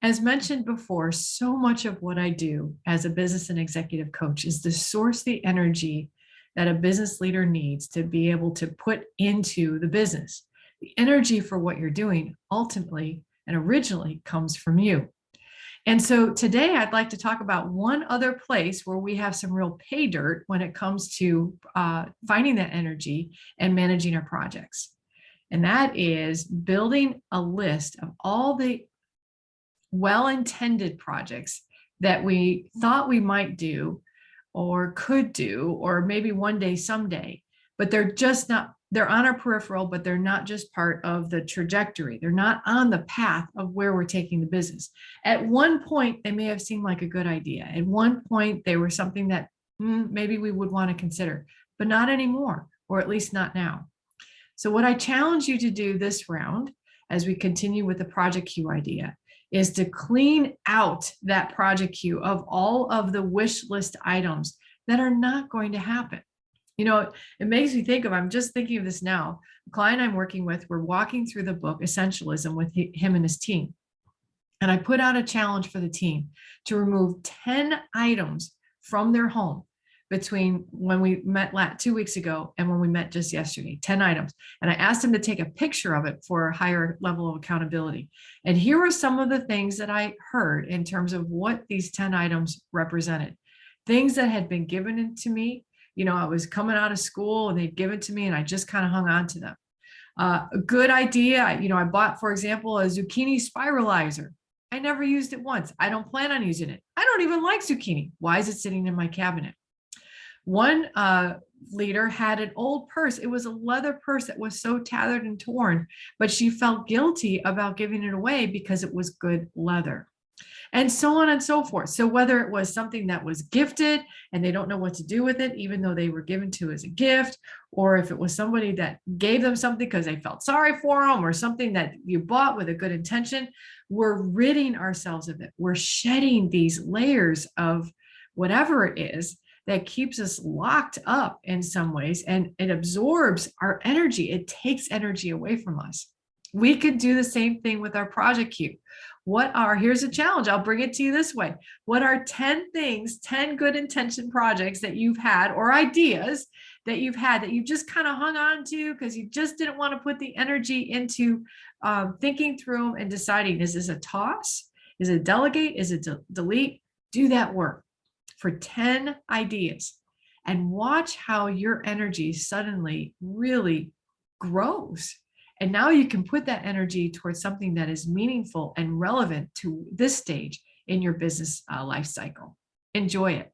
As mentioned before, so much of what I do as a business and executive coach is to source the energy that a business leader needs to be able to put into the business. The energy for what you're doing ultimately and originally comes from you. And so today I'd like to talk about one other place where we have some real pay dirt when it comes to finding that energy and managing our projects. And that is building a list of all the well-intended projects that we thought we might do or could do, or maybe one day, someday, but they're just not, they're on our peripheral, but they're not just part of the trajectory. They're not on the path of where we're taking the business. At one point, they may have seemed like a good idea. At one point, they were something that maybe we would want to consider, but not anymore, or at least not now. So what I challenge you to do this round, as we continue with the project queue idea, is to clean out that project queue of all of the wish list items that are not going to happen. You know, it makes me think of, I'm just thinking of this now, the client I'm working with, we're walking through the book Essentialism with him and his team. And I put out a challenge for the team to remove 10 items from their home between when we met 2 weeks ago and when we met just yesterday, 10 items. And I asked them to take a picture of it for a higher level of accountability. And here are some of the things that I heard in terms of what these 10 items represented. Things that had been given to me. You know, I was coming out of school and they'd given to me and I just kind of hung on to them. A good idea. I bought, for example, a zucchini spiralizer. I never used it once. I don't plan on using it. I don't even like zucchini. Why is it sitting in my cabinet? One leader had an old purse. It was a leather purse that was so tattered and torn, but she felt guilty about giving it away because it was good leather. And so on and so forth. So whether it was something that was gifted and they don't know what to do with it, even though they were given to as a gift, or if it was somebody that gave them something because they felt sorry for them, or something that you bought with a good intention, we're ridding ourselves of it. We're shedding these layers of whatever it is that keeps us locked up in some ways, and it absorbs our energy. It takes energy away from us. We could do the same thing with our project queue. Here's a challenge. I'll bring it to you this way. What are 10 things, 10 good intention projects that you've had, or ideas that you've had that you just kind of hung on to because you just didn't want to put the energy into thinking through them and deciding, is this a toss? Is it delegate? Is it delete? Do that work for 10 ideas and watch how your energy suddenly really grows. And now you can put that energy towards something that is meaningful and relevant to this stage in your business life cycle. Enjoy it.